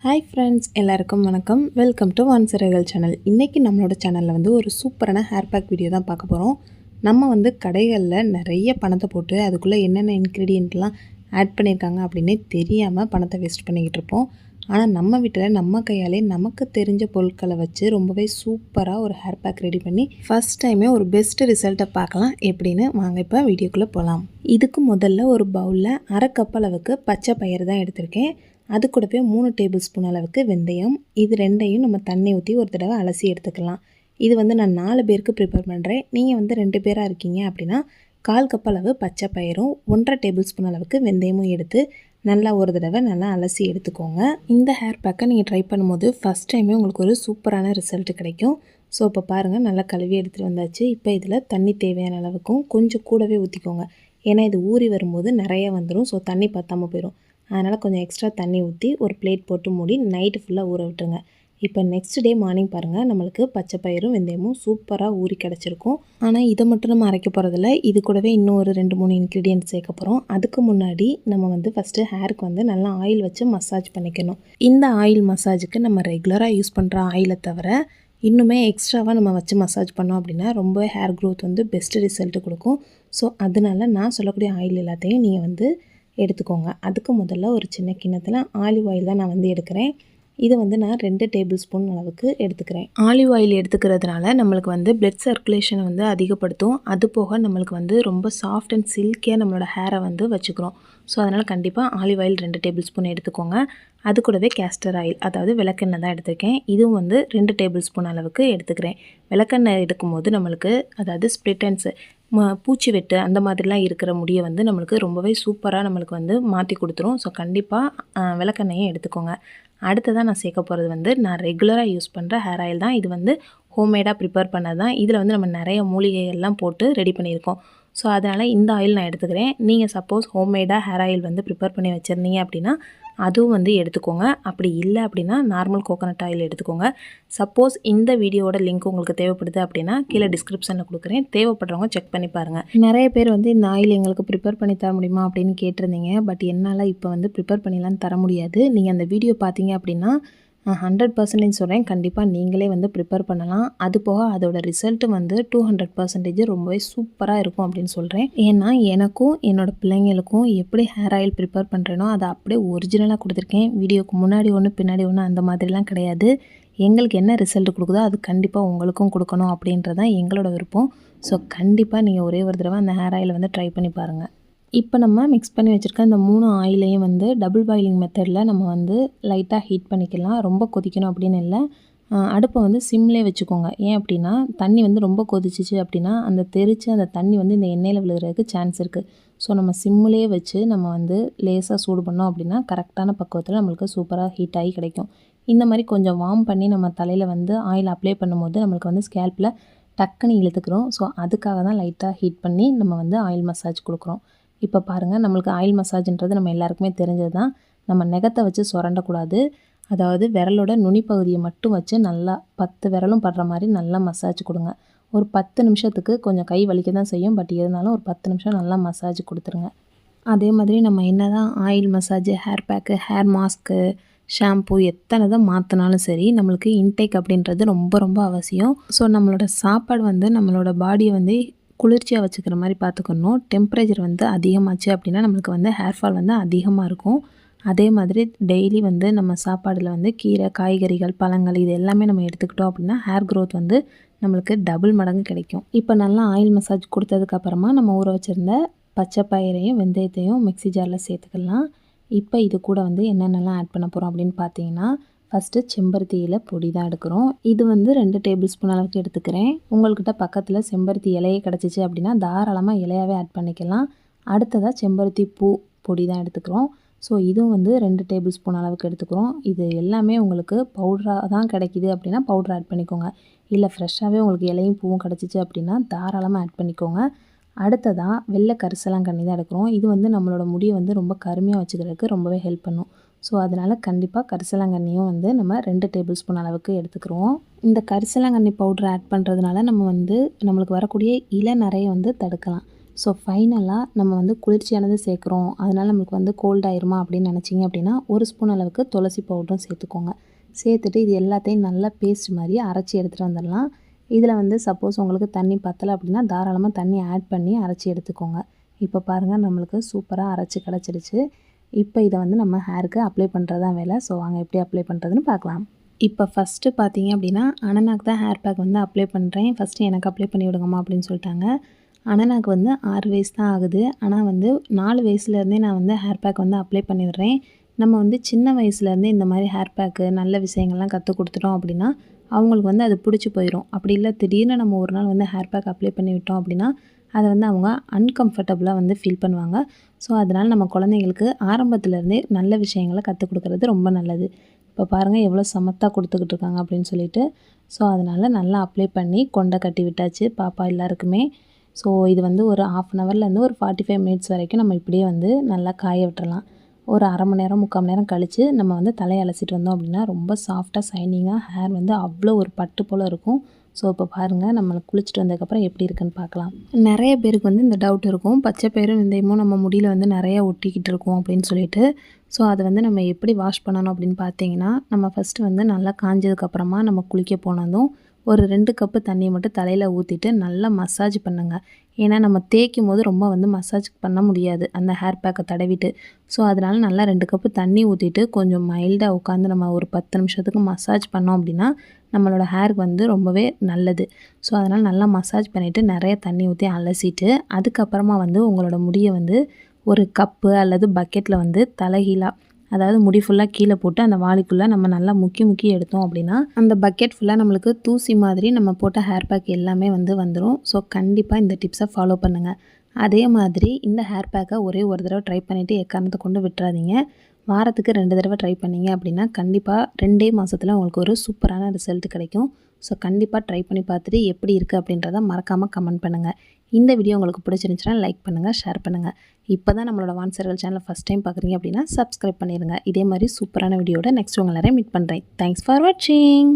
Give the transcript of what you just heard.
Hi friends, எல்லாருக்கும் வணக்கம். Welcome to Vaansiragugal channel. இன்றைக்கி நம்மளோட சேனலில் வந்து ஒரு சூப்பரான ஹேர் பேக் வீடியோ தான் பார்க்க போகிறோம். நம்ம வந்து கடைகளில் நிறைய பணத்தை போட்டு அதுக்குள்ளே என்னென்ன இன்க்ரீடியண்ட்லாம் ஆட் பண்ணியிருக்காங்க அப்படின்னே தெரியாமல் பணத்தை வேஸ்ட் பண்ணிக்கிட்டு இருப்போம். ஆனால் நம்ம வீட்டில் நம்ம கையாலே நமக்கு தெரிஞ்ச பொருட்களை வச்சு ரொம்பவே சூப்பராக ஒரு ஹேர் பேக் ரெடி பண்ணி ஃபஸ்ட் டைமே ஒரு பெஸ்ட் ரிசல்ட்டை பார்க்கலாம். எப்படின்னு வாங்க இப்போ வீடியோக்குள்ளே போகலாம். இதுக்கு முதல்ல ஒரு பவுலில் அரை கப் அளவுக்கு பச்சை பயிறு தான் எடுத்திருக்கேன். அது கூடவே 3 டேபிள் ஸ்பூன் அளவுக்கு வெந்தயம். இது ரெண்டையும் நம்ம தண்ணி ஊற்றி ஒரு தடவை அலசி எடுத்துக்கலாம். இது வந்து நான் 4 பேருக்கு ப்ரிப்பேர் பண்ணுறேன். நீங்கள் வந்து 2 பேராக இருக்கீங்க அப்படின்னா 1/4 கப் அளவு பச்சை பயிரும் 1/2 டேபிள் ஸ்பூன் அளவுக்கு வெந்தயமும் எடுத்து நல்லா ஒரு தடவை நல்லா அலசி எடுத்துக்கோங்க. இந்த ஹேர் பேக்கை நீங்கள் ட்ரை பண்ணும்போது ஃபஸ்ட் டைமே உங்களுக்கு ஒரு சூப்பரான ரிசல்ட் கிடைக்கும். ஸோ இப்போ பாருங்கள், நல்லா கழுவி எடுத்துகிட்டு வந்தாச்சு. இப்போ இதில் தண்ணி தேவையான அளவுக்கும் கொஞ்சம் கூடவே ஊற்றிக்கோங்க. ஏன்னா இது ஊறி வரும்போது நிறைய வந்துடும். ஸோ தண்ணி பற்றாமல் போயிடும். அதனால் கொஞ்சம் எக்ஸ்ட்ரா தண்ணி ஊற்றி ஒரு பிளேட் போட்டு மூடி நைட்டு ஃபுல்லாக ஊற விட்டுருங்க. இப்போ நெக்ஸ்ட் டே மார்னிங் பாருங்கள், நம்மளுக்கு பச்சை பயிரும் வெந்தயமும் சூப்பராக ஊறி கிடச்சிருக்கும். ஆனால் இதை மட்டும் நம்ம அரைக்க போகிறதில்ல, இது கூடவே இன்னும் ஒரு 2-3 இன்க்ரீடியன்ட் சேர்க்க போகிறோம். அதுக்கு முன்னாடி நம்ம வந்து ஃபஸ்ட்டு ஹேருக்கு வந்து நல்லா ஆயில் வச்சு மசாஜ் பண்ணிக்கணும். இந்த ஆயில் மசாஜுக்கு நம்ம ரெகுலராக யூஸ் பண்ணுற ஆயிலை தவிர இன்னுமே எக்ஸ்ட்ராவாக நம்ம வச்சு மசாஜ் பண்ணோம் அப்படின்னா ரொம்ப ஹேர் க்ரோத் வந்து பெஸ்ட் ரிசல்ட்டு கொடுக்கும். ஸோ அதனால நான் சொல்லக்கூடிய ஆயில் எல்லாத்தையும் நீங்கள் வந்து எடுத்துக்கோங்க. அதுக்கு முதல்ல ஒரு சின்ன கிண்ணத்தில் ஆலிவ் ஆயில் தான் நான் வந்து எடுக்கிறேன். இது வந்து நான் 2 டேபிள் ஸ்பூன் அளவுக்கு எடுத்துக்கிறேன். ஆலிவ் ஆயில் எடுத்துக்கிறதுனால நம்மளுக்கு வந்து பிளட் சர்க்குலேஷனை வந்து அதிகப்படுத்தும். அது போக நம்மளுக்கு வந்து ரொம்ப சாஃப்ட் அண்ட் சில்கியாக நம்மளோட ஹேரை வந்து வச்சுக்கிறோம். ஸோ அதனால் கண்டிப்பாக ஆலிவ் ஆயில் 2 டேபிள் ஸ்பூன் எடுத்துக்கோங்க. அது கூடவே கேஸ்டர் ஆயில், அதாவது விளக்கெண்ணெய் தான் எடுத்திருக்கேன். இதுவும் வந்து 2 டேபிள் ஸ்பூன் அளவுக்கு எடுத்துக்கிறேன். விளக்கெண்ணெய் எடுக்கும்போது நம்மளுக்கு அதாவது ஸ்ப்ளிட்டன்ஸு பூச்சி வெட்டு அந்த மாதிரிலாம் இருக்கிற முடியை வந்து நம்மளுக்கு ரொம்பவே சூப்பராக நம்மளுக்கு வந்து மாற்றி கொடுத்துரும். ஸோ கண்டிப்பாக விளக்கெண்ணெயும் எடுத்துக்கோங்க. அடுத்ததாக நான் சேர்க்க போகிறது வந்து நான் ரெகுலராக யூஸ் பண்ணுற ஹேர் ஆயில் தான். இது வந்து ஹோம்மேடாக ப்ரிப்பேர் பண்ணது தான். இதில் வந்து நம்ம நிறைய மூலிகைகள்லாம் போட்டு ரெடி பண்ணியிருக்கோம். ஸோ அதனால் இந்த ஆயில் நான் எடுத்துக்கிறேன். நீங்கள் சப்போஸ் ஹோம்மேடாக ஹேர் ஆயில் வந்து ப்ரிப்பேர் பண்ணி வச்சுருந்தீங்க அப்படின்னா அதுவும் வந்து எடுத்துக்கோங்க. அப்படி இல்லை அப்படின்னா நார்மல் கோகோனட் ஆயில் எடுத்துக்கோங்க. சப்போஸ் இந்த வீடியோவோட லிங்க் உங்களுக்கு தேவைப்படுது அப்படின்னா கீழே டிஸ்கிரிப்ஷனில் கொடுக்குறேன். தேவைப்படுறவங்க செக் பண்ணி பாருங்கள். நிறைய பேர் வந்து இந்த ஆயில் எங்களுக்கு ப்ரிப்பேர் பண்ணி தர முடியுமா அப்படின்னு கேட்டிருந்தீங்க. பட் என்னால் இப்போ வந்து ப்ரிப்பேர் பண்ணிலாம் தர முடியாது. நீங்கள் அந்த வீடியோ பார்த்தீங்க அப்படின்னா 100% சொல்கிறேன், கண்டிப்பாக நீங்களே வந்து ப்ரிப்பேர் பண்ணலாம். அது போக அதோட ரிசல்ட்டு வந்து 200% ரொம்பவே சூப்பராக இருக்கும் அப்படின்னு சொல்கிறேன். ஏன்னா எனக்கும் என்னோடய பிள்ளைங்களுக்கும் எப்படி ஹேர் ஆயில் ப்ரிப்பேர் பண்ணுறேனோ அதை அப்படியே ஒரிஜினலாக கொடுத்துருக்கேன். வீடியோக்கு முன்னாடி ஒன்று பின்னாடி ஒன்று அந்த மாதிரிலாம் கிடையாது. எங்களுக்கு என்ன ரிசல்ட் கொடுக்குதோ அது கண்டிப்பாக உங்களுக்கும் கொடுக்கணும் அப்படின்றது தான் எங்களோட விருப்பம். ஸோ கண்டிப்பாக நீங்கள் ஒரே ஒரு தடவை அந்த ஹேர் ஆயில் வந்து ட்ரை பண்ணி பாருங்கள். இப்போ நம்ம மிக்ஸ் பண்ணி வச்சுருக்க இந்த 3 ஆயிலையும் வந்து டபுள் பாயிலிங் மெத்தடில் நம்ம வந்து லைட்டாக ஹீட் பண்ணிக்கலாம். ரொம்ப கொதிக்கணும் அப்படின்னு இல்லை. அடுப்பை வந்து சிம்லே வச்சுக்கோங்க. ஏன் அப்படின்னா தண்ணி வந்து ரொம்ப கொதிச்சிச்சு அப்படின்னா அந்த தெரித்து அந்த தண்ணி வந்து இந்த எண்ணெயில் விழுகிறதுக்கு சான்ஸ் இருக்குது. ஸோ நம்ம சிம்லேயே வச்சு நம்ம வந்து லேசாக சூடு பண்ணோம் அப்படின்னா கரெக்டான பக்குவத்தில் நம்மளுக்கு சூப்பராக ஹீட் ஆகி கிடைக்கும். இந்த மாதிரி கொஞ்சம் வார்ம் பண்ணி நம்ம தலையில் வந்து ஆயில் அப்ளை பண்ணும்போது நம்மளுக்கு வந்து ஸ்கேல்பில் டக்குன்னு இழுத்துக்கிறோம். ஸோ அதுக்காக தான் லைட்டாக ஹீட் பண்ணி நம்ம வந்து ஆயில் மசாஜ் கொடுக்குறோம். இப்போ பாருங்கள், நம்மளுக்கு ஆயில் மசாஜ்ன்றது நம்ம எல்லாருக்குமே தெரிஞ்சது தான். நம்ம நகத்தை வச்சு சுரண்டக்கூடாது. அதாவது விரலோட நுனிப்பகுதியை மட்டும் வச்சு நல்லா 10 விரலும் படுற மாதிரி நல்லா மசாஜ் கொடுங்க. ஒரு 10 நிமிஷத்துக்கு கொஞ்சம் கை வலிக்க தான் செய்யும். பட் இருந்தாலும் ஒரு 10 நிமிஷம் நல்லா மசாஜ் கொடுத்துருங்க. அதே மாதிரி நம்ம என்ன தான் oil massage, hair pack, hair mask, shampoo எத்தனை தான் மாற்றினாலும் சரி, நம்மளுக்கு இன்டேக் அப்படின்றது ரொம்ப ரொம்ப அவசியம். ஸோ நம்மளோட சாப்பாடு வந்து நம்மளோட பாடியை வந்து குளிர்ச்சியாக வச்சுக்கிற மாதிரி பார்த்துக்கணும். டெம்பரேச்சர் வந்து அதிகமாச்சு அப்படின்னா நம்மளுக்கு வந்து ஹேர் ஃபால் வந்து அதிகமாக இருக்கும். அதே மாதிரி டெய்லி வந்து நம்ம சாப்பாடில் வந்து கீரை, காய்கறிகள், பழங்கள் இது எல்லாமே நம்ம எடுத்துக்கிட்டோம் அப்படின்னா ஹேர் க்ரோத் வந்து நம்மளுக்கு டபுள் மடங்கு கிடைக்கும். இப்போ நல்லா ஆயில் மசாஜ் கொடுத்ததுக்கப்புறமா நம்ம ஊற வச்சுருந்த பச்சை பயிரையும் வெந்தயத்தையும் மிக்ஸி ஜாரில் சேர்த்துக்கலாம். இப்போ இது கூட வந்து என்னென்னலாம் ஆட் பண்ண போகிறோம் அப்படின்னு பார்த்தீங்கன்னா, ஃபஸ்ட்டு செம்பருத்தி இலை பொடி தான் எடுக்கிறோம். இது வந்து 2 டேபிள் ஸ்பூன் அளவுக்கு எடுத்துக்கிறேன். உங்கள்கிட்ட பக்கத்தில் செம்பருத்தி இலையே கிடச்சிச்சு அப்படின்னா தாராளமாக இலையாகவே ஆட் பண்ணிக்கலாம். அடுத்ததாக செம்பருத்தி பூ பொடி தான் எடுத்துக்கிறோம். ஸோ இதுவும் வந்து 2 டேபிள் ஸ்பூன் அளவுக்கு எடுத்துக்கிறோம். இது எல்லாமே உங்களுக்கு பவுடராக தான் கிடைக்கிது அப்படின்னா பவுடர் ஆட் பண்ணிக்கோங்க. இல்லை ஃப்ரெஷ்ஷாகவே உங்களுக்கு இலையும் பூவும் கிடச்சிச்சு அப்படின்னா தாராளமாக ஆட் பண்ணிக்கோங்க. அடுத்ததாக வெள்ளை கரிசலாங்கண்ணி தான் எடுக்கிறோம். இது வந்து நம்மளோட முடியை வந்து ரொம்ப கருமையாக வச்சுக்கிறதுக்கு ரொம்பவே ஹெல்ப் பண்ணும். ஸோ அதனால் கண்டிப்பாக கரிசலாங்கண்ணியும் வந்து நம்ம 2 டேபிள் ஸ்பூன் அளவுக்கு எடுத்துக்கிறோம். இந்த கரிசலாங்கண்ணி பவுடர் ஆட் பண்ணுறதுனால நம்ம வந்து நம்மளுக்கு வரக்கூடிய இளநரையை வந்து தடுக்கலாம். ஸோ ஃபைனலாக நம்ம வந்து குளிர்ச்சியானது சேர்க்குறோம், அதனால் நம்மளுக்கு வந்து கோல்ட் ஆயிருமா அப்படின்னு நினச்சிங்க அப்படின்னா 1 ஸ்பூன் அளவுக்கு துளசி பவுடரும் சேர்த்துக்கோங்க. சேர்த்துட்டு இது எல்லாத்தையும் நல்லா பேஸ்ட் மாதிரி அரைச்சி எடுத்துகிட்டு வந்துடலாம். இதில் வந்து சப்போஸ் உங்களுக்கு தண்ணி பத்தலை அப்படின்னா தாராளமாக தண்ணி ஆட் பண்ணி அரைச்சி எடுத்துக்கோங்க. இப்போ பாருங்கள் நம்மளுக்கு சூப்பராக அரைச்சி கிடச்சிடுச்சு. இப்போ இதை வந்து நம்ம ஹேருக்கு அப்ளை பண்ணுறது தான் வேலை. ஸோ வாங்க எப்படி அப்ளை பண்ணுறதுன்னு பார்க்கலாம். இப்போ ஃபஸ்ட்டு பார்த்தீங்க அப்படின்னா அனனாக்கு தான் ஹேர் பேக் வந்து அப்ளை பண்ணுறேன். ஃபஸ்ட்டு எனக்கு அப்ளை பண்ணி விடுங்கம்மா அப்படின்னு சொல்லிட்டாங்க. அனனாக்கு வந்து 6 வயசு தான் ஆகுது. ஆனால் வந்து 4 வயசுலேருந்தே நான் வந்து ஹேர் பேக் வந்து அப்ளை பண்ணி விடுறேன். நம்ம வந்து சின்ன வயசுலேருந்தே இந்த மாதிரி ஹேர் பேக்கு நல்ல விஷயங்கள்லாம் கற்றுக் கொடுத்துட்டோம் அப்படின்னா அவங்களுக்கு வந்து அது பிடிச்சி போயிடும். அப்படி இல்லை திடீர்னு நம்ம ஒரு நாள் வந்து ஹேர் பேக் அப்ளை பண்ணி விட்டோம் அப்படின்னா அதை வந்து அவங்க அன்கம்ஃபர்டபுளாக வந்து ஃபீல் பண்ணுவாங்க. ஸோ அதனால் நம்ம குழந்தைங்களுக்கு ஆரம்பத்துலேருந்தே நல்ல விஷயங்களை கற்றுக் கொடுக்குறது ரொம்ப நல்லது. இப்போ பாருங்கள் எவ்வளோ சமத்தாக கொடுத்துக்கிட்டு இருக்காங்க அப்படின்னு சொல்லிட்டு. ஸோ அதனால் நல்லா அப்ளை பண்ணி கொண்டை கட்டி விட்டாச்சு பாப்பா எல்லாருக்குமே. ஸோ இது வந்து ஒரு 1/2 அன் ஹவர்லேருந்து ஒரு 45 மினிட்ஸ் வரைக்கும் நம்ம இப்படியே வந்து நல்லா காய விட்டுறலாம். ஒரு 1/2 மணி நேரம் 3/4 மணி நேரம் கழித்து நம்ம வந்து தலையை அலசிட்டு வந்தோம் அப்படின்னா ரொம்ப சாஃப்டாக ஷைனிங்காக ஹேர் வந்து அவ்வளோ ஒரு பட்டு போல் இருக்கும். ஸோ இப்போ பாருங்கள் நம்ம குளிச்சுட்டு வந்ததுக்கப்புறம் எப்படி இருக்குன்னு பார்க்கலாம். நிறைய பேருக்கு வந்து இந்த டவுட் இருக்கும், பச்சை பயிரும் வெந்தயமும் நம்ம முடியில் வந்து நிறையா ஒட்டிக்கிட்டு இருக்கும் அப்படின்னு சொல்லிட்டு. ஸோ அதை வந்து நம்ம எப்படி வாஷ் பண்ணணும் அப்படின்னு பார்த்தீங்கன்னா நம்ம ஃபஸ்ட்டு வந்து நல்லா காஞ்சதுக்கப்புறமா நம்ம குளிக்க போனதும் ஒரு 2 கப்பு தண்ணியை மட்டும் தலையில் ஊற்றிட்டு நல்லா மசாஜ் பண்ணுங்கள். ஏன்னா நம்ம தேய்க்கும் போது ரொம்ப வந்து மசாஜ் பண்ண முடியாது அந்த ஹேர் பேக்கை தடவிட்டு. ஸோ அதனால் நல்லா 2 கப்பு தண்ணி ஊற்றிட்டு கொஞ்சம் மைல்டாக உட்காந்து நம்ம ஒரு 10 நிமிஷத்துக்கு மசாஜ் பண்ணோம் அப்படின்னா நம்மளோட ஹேருக்கு வந்து ரொம்பவே நல்லது. ஸோ அதனால் நல்லா மசாஜ் பண்ணிவிட்டு நிறைய தண்ணி ஊற்றி அலசிட்டு அதுக்கப்புறமா வந்து உங்களோட முடியை வந்து ஒரு கப்பு அல்லது பக்கெட்டில் வந்து தலைகீழாக, அதாவது முடி ஃபுல்லாக கீழே போட்டு அந்த வாளிக்குள்ளே நம்ம நல்லா முக்கி எடுத்தோம் அப்படின்னா அந்த பக்கெட் ஃபுல்லாக நம்மளுக்கு தூசி மாதிரி நம்ம போட்ட ஹேர் பேக் எல்லாமே வந்து வந்துடும். ஸோ கண்டிப்பாக இந்த டிப்ஸை ஃபாலோ பண்ணுங்கள். அதே மாதிரி இந்த ஹேர் பேக்கை ஒரே ஒரு தடவை ட்ரை பண்ணிவிட்டு எக்காரணத்தை கொண்டு விட்டுறாதீங்க. வாரத்துக்கு 2 தடவை ட்ரை பண்ணிங்க அப்படின்னா கண்டிப்பாக 2 மாதத்தில் உங்களுக்கு ஒரு சூப்பரான ரிசல்ட் கிடைக்கும். ஸோ கண்டிப்பாக ட்ரை பண்ணி பார்த்துட்டு எப்படி இருக்குது அப்படின்றத மறக்காமல் கமெண்ட் பண்ணுங்கள். இந்த வீடியோ உங்களுக்கு பிடிச்சிருந்துச்சுன்னா லைக் பண்ணுங்கள், ஷேர் பண்ணுங்கள். இப்போ தான் நம்மளோட வான்சர்கள் சேனலை ஃபஸ்ட் டைம் பார்க்குறீங்க அப்படின்னா சப்ஸ்கிரைப் பண்ணிடுங்க. இதே மாதிரி சூப்பரான வீடியோட நெக்ஸ்ட் உங்களை எல்லாரையும் மீட் பண்ணுறேன். தேங்க்ஸ் ஃபார் வாட்சிங்.